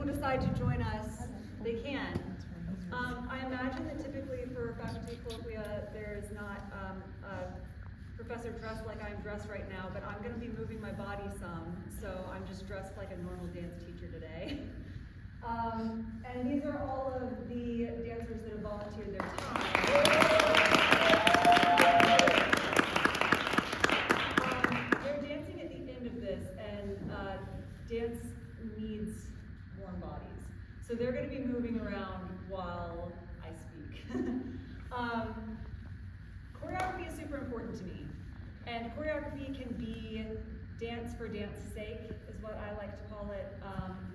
decide to join us, they can. I imagine that typically for faculty colloquia, there's not a professor dressed like I'm dressed right now, but I'm going to be moving my body some, so I'm just dressed like a normal dance teacher today. And these are all of the dancers that have volunteered their time. They're dancing at the end of this, and dance needs warm bodies. So they're going to be moving around while I speak. Choreography is super important to me. And choreography can be dance for dance's sake, is what I like to call it,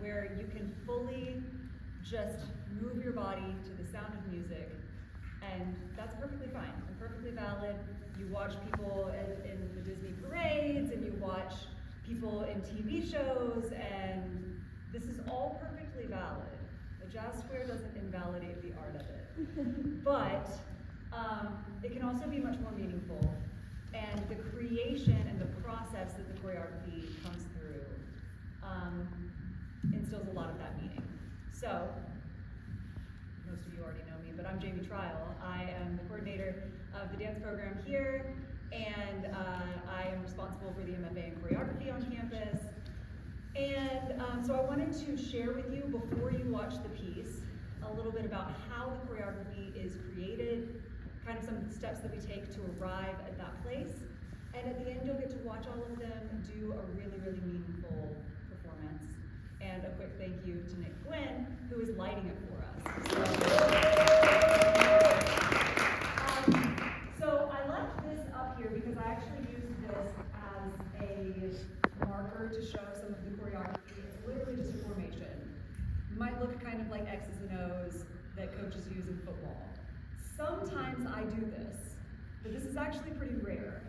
where you can fully just move your body to the sound of music, and that's perfectly fine and perfectly valid. You watch people in the Disney parades, and you watch people in TV shows, and this is all perfectly valid. The jazz square doesn't invalidate the art of it. But it can also be much more meaningful. And the creation and the process that the choreography comes through instills a lot of that meaning. So, most of you already know me, but I'm Jamie Trial. I am the coordinator of the dance program here, and I am responsible for the MFA in choreography on campus. And so I wanted to share with you, before you watch the piece, a little bit about how the choreography is created, kind of some of the steps that we take to arrive at that place. And at the end, you'll get to watch all of them do a really, really meaningful performance. And a quick thank you to Nick Gwynn, who is lighting it for us. So I left this up here because I actually used this as a marker to show some of the choreography. It's literally just a formation. It might look kind of like X's and O's that coaches use in football. Sometimes I do this, but this is actually pretty rare.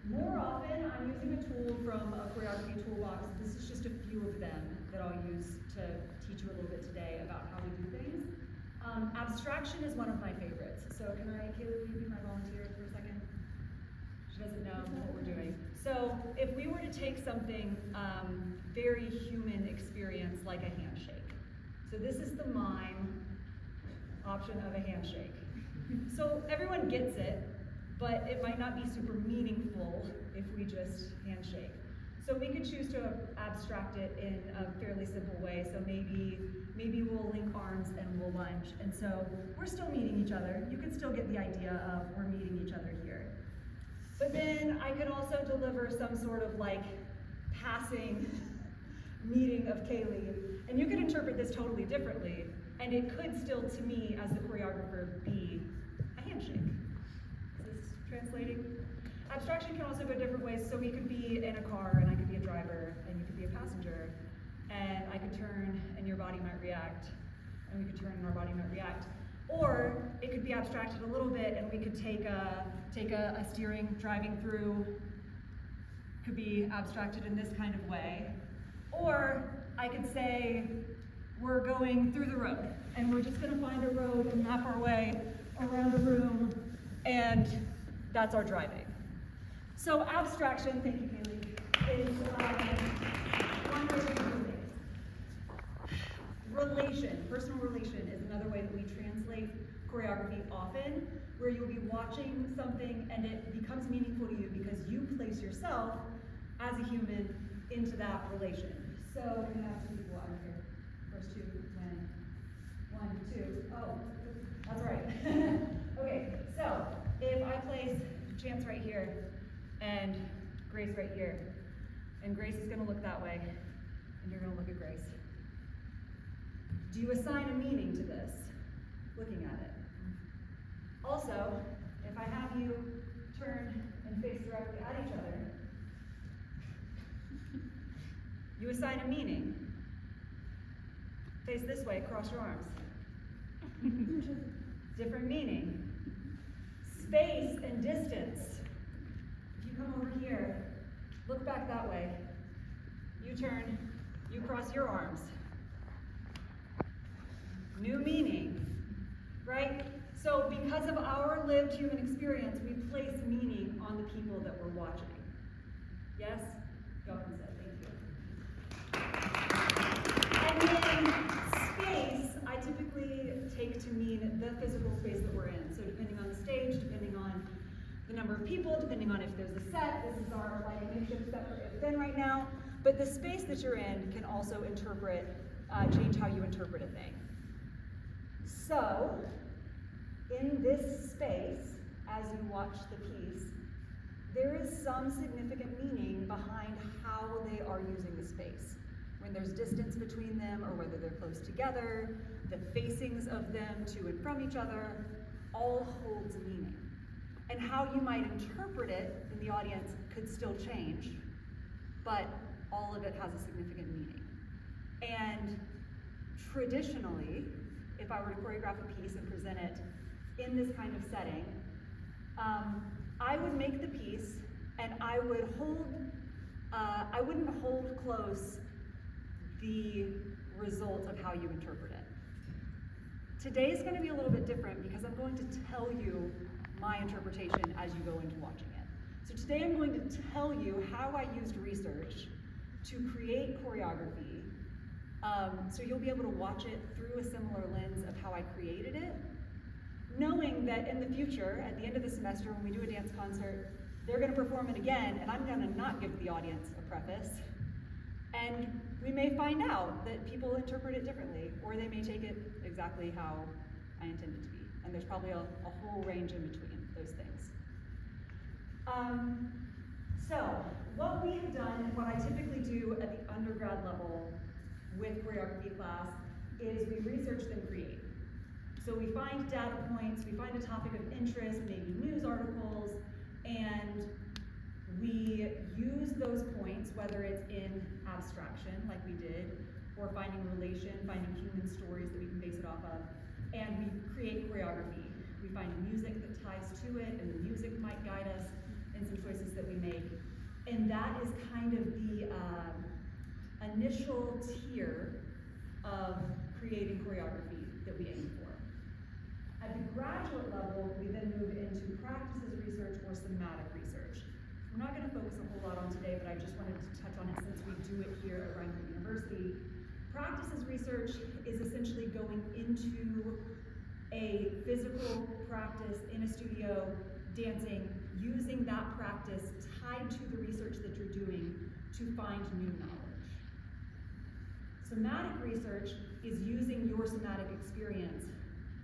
More often, I'm using a tool from a choreography toolbox. This is just a few of them that I'll use to teach you a little bit today about how we do things. Abstraction is one of my favorites. So can I, Kaylee, will you be my volunteer for a second? She doesn't know what we're doing. So if we were to take something very human experience like a handshake. So this is the mime option of a handshake. So everyone gets it, but it might not be super meaningful if we just handshake. So we could choose to abstract it in a fairly simple way. So maybe we'll link arms and we'll lunge. And so we're still meeting each other. You can still get the idea of we're meeting each other here. But then I could also deliver some sort of like passing meeting of Kaylee. And you could interpret this totally differently. And it could still, to me, as the choreographer, be a handshake. Is this translating? Abstraction can also go different ways. So we could be in a car, and I could be a driver, and you could be a passenger. And I could turn, and your body might react. And we could turn, and our body might react. Or it could be abstracted a little bit, and we could take a steering, driving through. Could be abstracted in this kind of way. Or I could say, we're going through the road, and we're just going to find a road and map our way around a room, and that's our driving. So abstraction, thank you, Kaylee, is one way to do things. Relation, personal relation, is another way that we translate choreography often, where you'll be watching something and it becomes meaningful to you because you place yourself as a human into that relation. So we're going to have two people out here. First two, when, 1, 2, oh, that's right. Okay, so if I place Chance right here and Grace right here, and Grace is going to look that way, and you're going to look at Grace. Do you assign a meaning to this, looking at it? Also, if I have you turn and face directly at each other, you assign a meaning. Face this way, cross your arms. Different meaning. Space and distance. If you come over here, look back that way. You turn, you cross your arms. New meaning, right? So because of our lived human experience, we place meaning on the people that we're watching. Yes? Go and say thank you. And then the physical space that we're in. So depending on the stage, depending on the number of people, depending on if there's a set, this is our makeshift set we're in right now. But the space that you're in can also change how you interpret a thing. So, in this space, as you watch the piece, there is some significant meaning behind how they are using the space. When there's distance between them, or whether they're close together, the facings of them to and from each other, all holds meaning. And how you might interpret it in the audience could still change, but all of it has a significant meaning. And traditionally, if I were to choreograph a piece and present it in this kind of setting, I would make the piece and I wouldn't hold close the result of how you interpret it. Today is going to be a little bit different because I'm going to tell you my interpretation as you go into watching it. So today I'm going to tell you how I used research to create choreography, so you'll be able to watch it through a similar lens of how I created it, knowing that in the future, at the end of the semester, when we do a dance concert, they're going to perform it again, and I'm going to not give the audience a preface, and we may find out that people interpret it differently, or they may take it exactly how I intend it to be, and there's probably a whole range in between those things. So, what we have done, and what I typically do at the undergrad level with choreography class, is we research then create. So we find data points, we find a topic of interest, maybe news articles, and we use those points, whether it's in abstraction, like we did, or finding relation, finding human stories that we can base it off of, and we create choreography. We find music that ties to it, and the music might guide us in some choices that we make. And that is kind of the initial tier of creating choreography that we aim for. At the graduate level, we then move into practices research or somatic research. We're not going to focus a whole lot on today, but I just wanted to touch on it since we do it here at Reinhardt University. Practices research is essentially going into a physical practice in a studio, dancing, using that practice tied to the research that you're doing to find new knowledge. Somatic research is using your somatic experience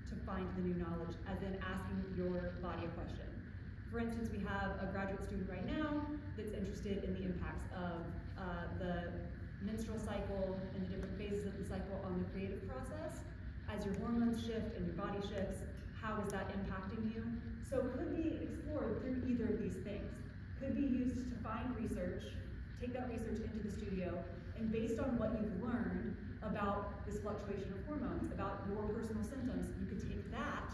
to find the new knowledge, as in asking your body a question. For instance, we have a graduate student right now that's interested in the impacts of the menstrual cycle and the different phases of the cycle on the creative process. As your hormones shift and your body shifts, how is that impacting you? So it could be explored through either of these things. Could be used to find research, take that research into the studio, and based on what you've learned about this fluctuation of hormones, about your personal symptoms, you could take that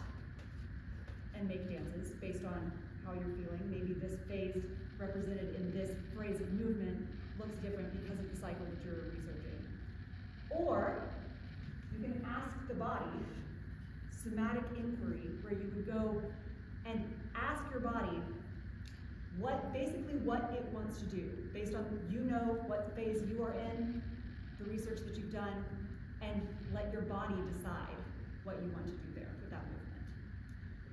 and make dances based on how you're feeling. Maybe this phase represented in this phrase of movement looks different because of the cycle that you're researching. Or you can ask the body, somatic inquiry, where you would go and ask your body basically what it wants to do, based on what phase you are in, the research that you've done, and let your body decide what you want to do there with that movement.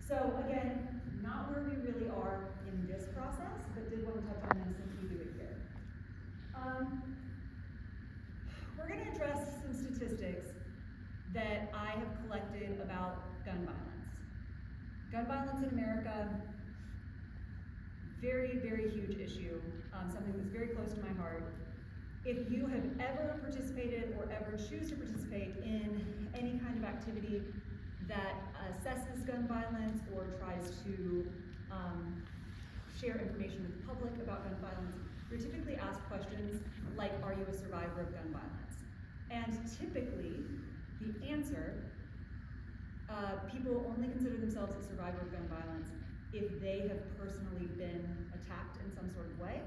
So again, not where we really are in this process, but did want to touch on this since we do it here. We're going to address some statistics that I have collected about gun violence. Gun violence in America, very, very huge issue, something that's very close to my heart. If you have ever participated or ever choose to participate in any kind of activity that assesses gun violence or tries to share information with the public about gun violence, you're typically asked questions like, are you a survivor of gun violence? And typically, the answer, people only consider themselves a survivor of gun violence if they have personally been attacked in some sort of way.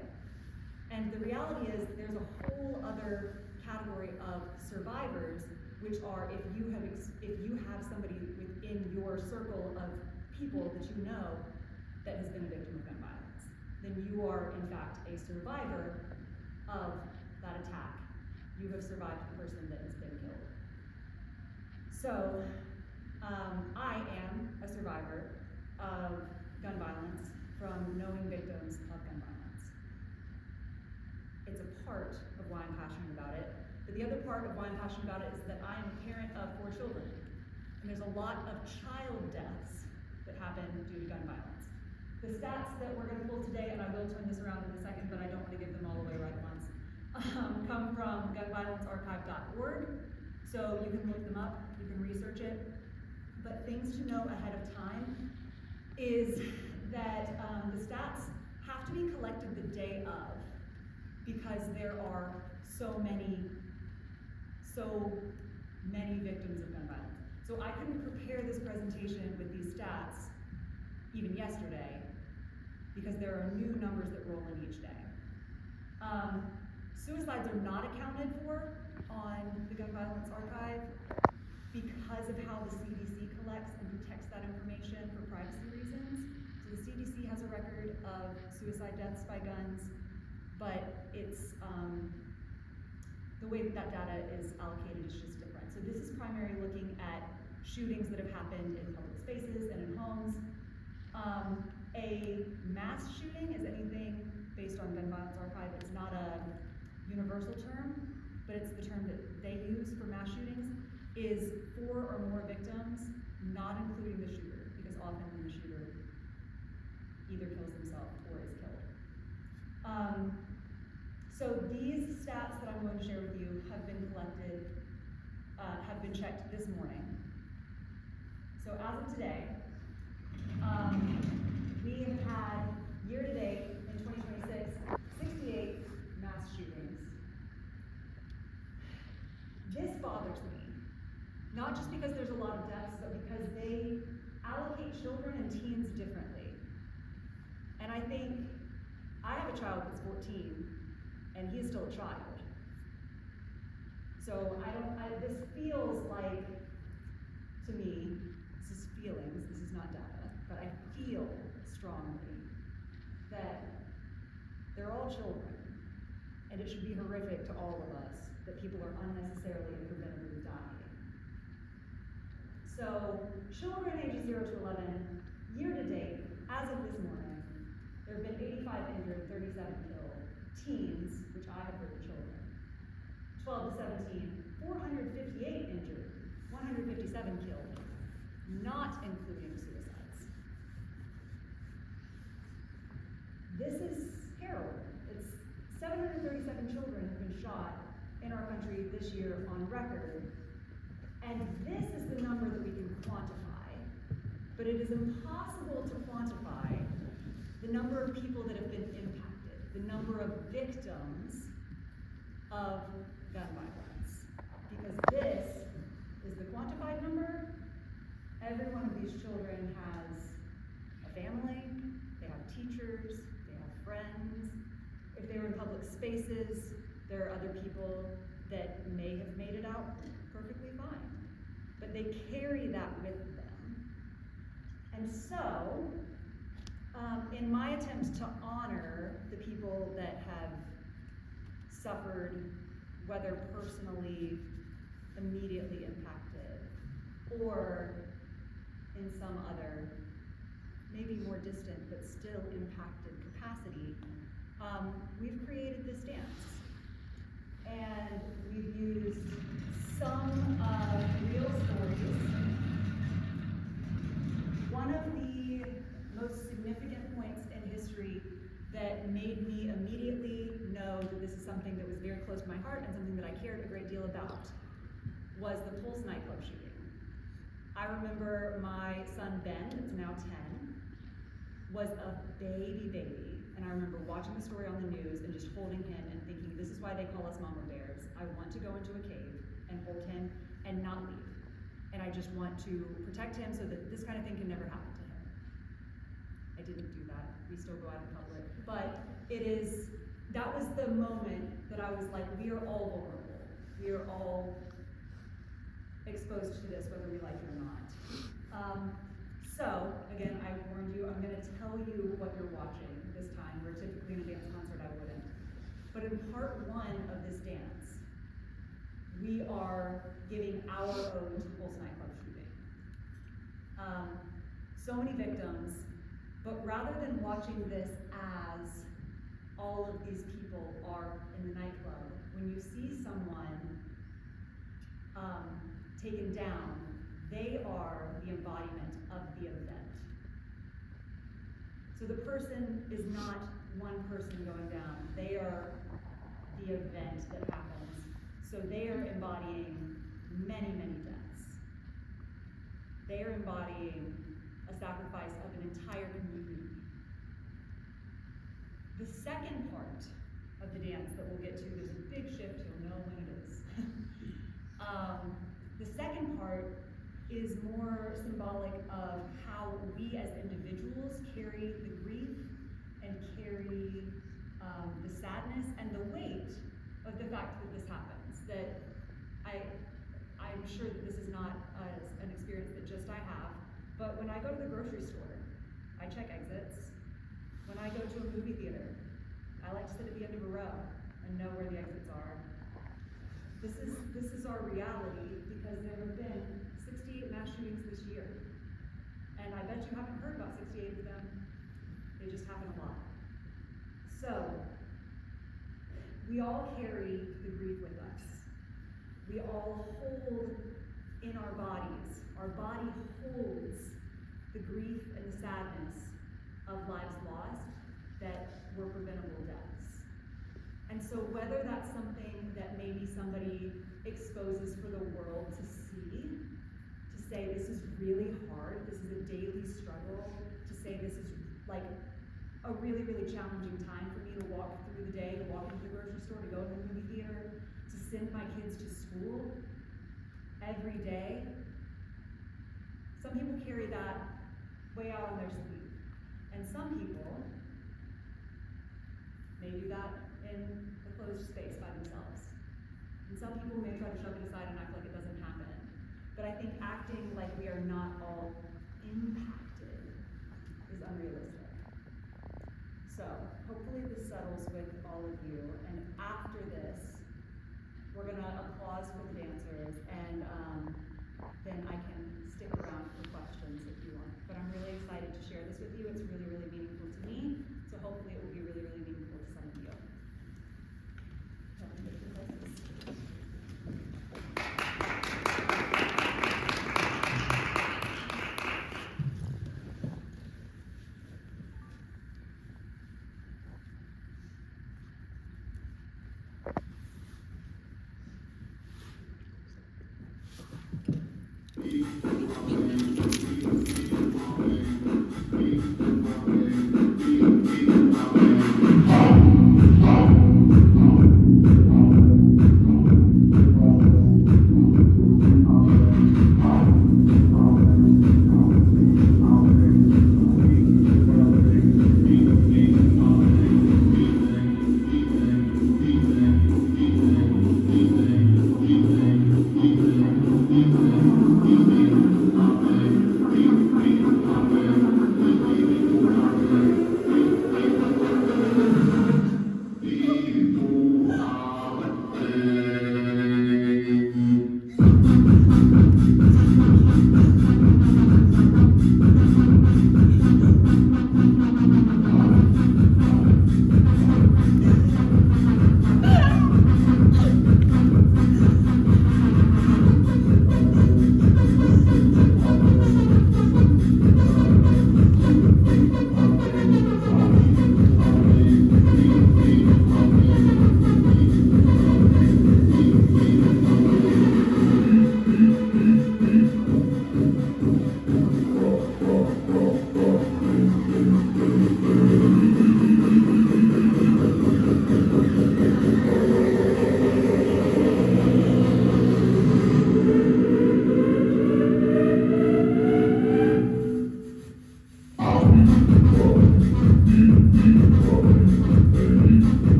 And the reality is there's a whole other category of survivors, which are if you have somebody within your circle of people that you know that has been a victim of gun violence, then you are in fact a survivor of that attack. You have survived the person that has been killed. So I am a survivor of gun violence from knowing victims of gun violence. It's a part of why I'm passionate about it, but the other part of why I'm passionate about it is that I'm a parent of 4 children, and there's a lot of child deaths that happen due to gun violence. The stats that we're going to pull today, and I will turn this around in a second, but I don't want to give them all away right at once, come from gunviolencearchive.org, so you can look them up, you can research it. But things to know ahead of time is that the stats have to be collected the day of, because there are so many victims of gun violence. So I couldn't prepare this presentation with these stats even yesterday, because there are new numbers that roll in each day. Suicides are not accounted for on the Gun Violence Archive because of how the CDC collects and protects that information for privacy reasons. So the CDC has a record of suicide deaths by guns, but it's the way that data is allocated is just different. So this is primarily looking at shootings that have happened in public spaces and in homes. A mass shooting is anything based on Gun Violence Archive. It's not a universal term, but it's the term that they use for mass shootings, is 4 or more victims, not including the shooter, because often the shooter either kills himself or is killed. So these stats that I'm going to share with you have been collected, have been checked this morning. So as of today, we have had, year-to-date in 2026, 68 mass shootings. This bothers me, not just because there's a lot of deaths, but because they allocate children and teens differently. And I think, I have a child that's 14, and he is still a child. So this feels like, to me, this is feelings, this is not data, but I feel strongly that they're all children, and it should be horrific to all of us that people are unnecessarily and preventably dying. So, children ages 0 to 11, year to date, as of this morning, there have been 85 injured, 37 killed. Teens, which I have heard children, 12 to 17, 458 injured, 157 killed, not including suicides. This is harrowing. It's 737 children have been shot in our country this year on record, and this is the number that we can quantify. But it is impossible to quantify the number of people that have been impacted, the number of victims of gun violence, because this is the quantified number. Every one of these children has a family, they have teachers, they have friends. If they were in public spaces, there are other people that may have made it out perfectly fine, but they carry that with them. And so, in my attempt to honor the people that have suffered, whether personally, immediately impacted, or in some other, maybe more distant, but still impacted capacity, we've created this dance. And we've used some real stories. One of the most significant points in history that made me immediately know that this is something that was very close to my heart and something that I cared a great deal about was the Pulse nightclub shooting. I remember my son Ben, that's now 10, was a baby, and I remember watching the story on the news and just holding him and thinking, this is why they call us mama bears. I want to go into a cave and hold him and not leave. And I just want to protect him so that this kind of thing can never happen to him. I didn't do that. We still go out in public. But that was the moment that I was like, we are all vulnerable. We are all exposed to this, whether we like it or not. So, again, I warned you, I'm going to tell you what you're watching this time, where typically in a dance concert I wouldn't. But in part 1 of this dance, we are giving our ode to Pulse nightclub shooting. So many victims, but rather than watching this as all of these people are in the nightclub, when you see someone taken down, they are the embodiment of the event. So the person is not one person going down, they are the event that happens. So they are embodying many, many deaths. They are embodying a sacrifice of an entire community. The second part of the dance that we'll get to, there's a big shift, you'll know when it is. The second part is more symbolic of how we as individuals carry the grief and carry the sadness and the weight of the fact that this happens. That I'm sure that this is not an experience that just I have, but when I go to the grocery store, I check exits. When I go to a movie theater, I like to sit at the end of a row and know where the exits are. This is our reality because there have been 68 mass shootings this year. And I bet you haven't heard about 68 of them. They just happen a lot. So, we all carry the grief with us. We all hold in our bodies. Our body holds the grief and the sadness of lives lost that were preventable deaths. And so whether that's something that maybe somebody exposes for the world to see, to say this is really hard, this is a daily struggle, to say this is like a really, really challenging time for me to walk through the day, to walk into the grocery store, to go to the movie theater, to send my kids to school every day. Some people carry that way out on their sleeve. And some people may do that in a closed space by themselves. And some people may try to shove it aside and act like it doesn't happen. But I think acting like we are not all impacted is unrealistic. So hopefully this settles with all of you. And after this, we're gonna applause for the dancers, and then I can stick around for questions if you want. But I'm really excited to share this with you. It's really, really meaningful to me. So hopefully it will be really, really meaningful to some of you.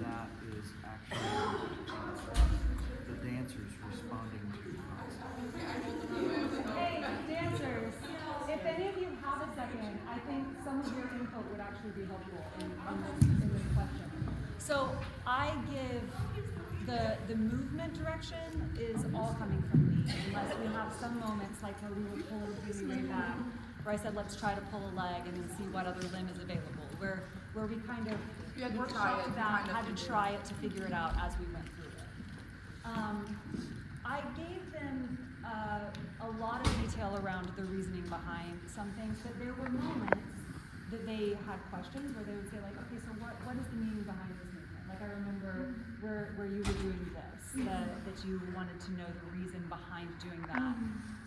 that is actually the dancers responding to Hey, dancers, if any of you have a second, I think some of your input would actually be helpful in this question. So I give the movement direction is all coming from me, unless we have some moments like where we were pulling really way back, where I said let's try to pull a leg and then see what other limb is available, where we kind of workshopped that, had to try it to figure it out as we went through it. I gave them a lot of detail around the reasoning behind some things, but there were moments that they had questions where they would say like, okay, so what is the meaning behind this movement? Like I remember where you were doing this, that you wanted to know the reason behind doing that,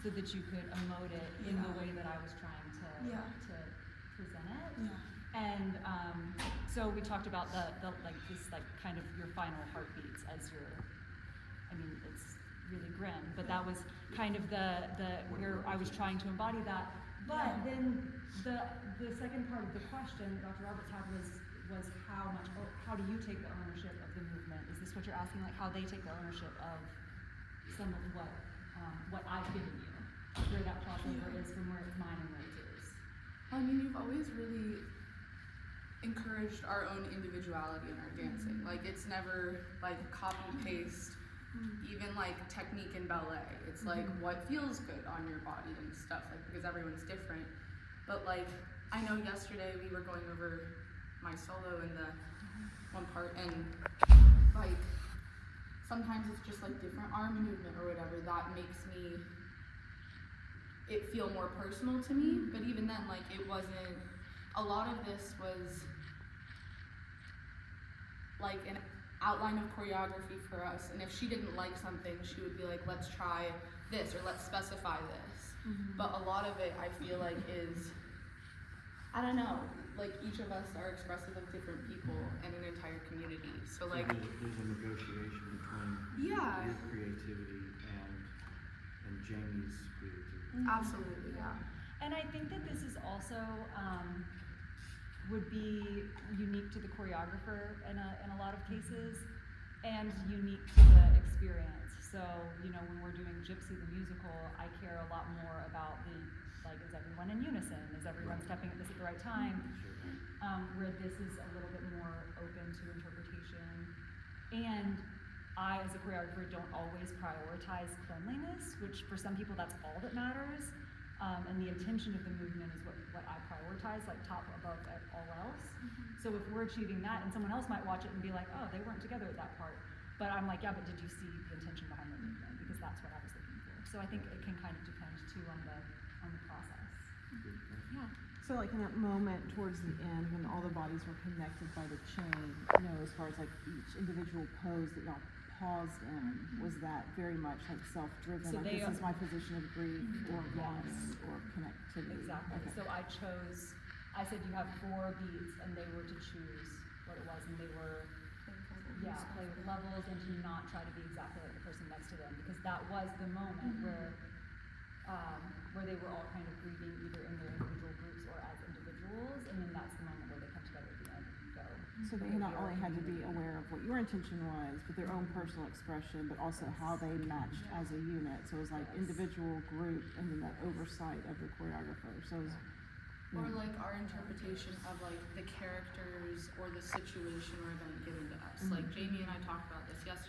so that you could emote it in the way that I was trying to present it. And so we talked about the like this like kind of your final heartbeats as your, I mean it's really grim, but that was kind of the where I was trying to embody that. But then the second part of the question that Dr. Roberts had was how do you take the ownership of the movement? Is this what you're asking, like how they take the ownership of some of what I've given you, where that crossover is from where it's mine and where it's yours? I mean, you've always really encouraged our own individuality in our dancing. Like it's never like copy paste, even like technique in ballet. It's like what feels good on your body and stuff, like because everyone's different. But like I know yesterday we were going over my solo in the one part, and like sometimes it's just like different arm movement or whatever that makes it feel more personal to me. But even then, like it wasn't, a lot of this was like an outline of choreography for us, and if she didn't like something, she would be like, let's try this or let's specify this. But a lot of it I feel like is, I don't know, like each of us are expressive of different people and an entire community. So like there's a negotiation between your creativity and Jamie's creativity. Absolutely, yeah. And I think that this is also would be unique to the choreographer in a lot of cases, and unique to the experience. So, you know, when we're doing Gypsy the musical, I care a lot more about like, is everyone in unison? Is everyone stepping at this at the right time? Where this is a little bit more open to interpretation. And I, as a choreographer, don't always prioritize cleanliness, which for some people that's all that matters. And the intention of the movement is what I prioritize, like top above all else. So if we're achieving that, and someone else might watch it and be like, oh, they weren't together at that part. But I'm like, yeah, but did you see the intention behind the movement? Because that's what I was looking for. So I think it can kind of depend too on the process. Yeah. So like in that moment towards the end when all the bodies were connected by the chain, you know, as far as like each individual pose that y'all paused in, was that very much like self-driven, So like this is my position of grief or loss or connectivity? Exactly. Okay. So I said you have 4 beats and they were to choose what it was, and they were, play with levels and to not try to be exactly like the person next to them, because that was the moment where they were all kind of grieving either in their individual groups or as individuals, and then that's the moment where they come together at the end and go. So they not only had to be aware of what your intention was, but their own personal expression, but also how they matched as a unit. So it was like individual, group, and then that oversight of the choreographer. So it was, Or like our interpretation of like the characters or the situation or event given to us. Like Jamie and I talked about this yesterday.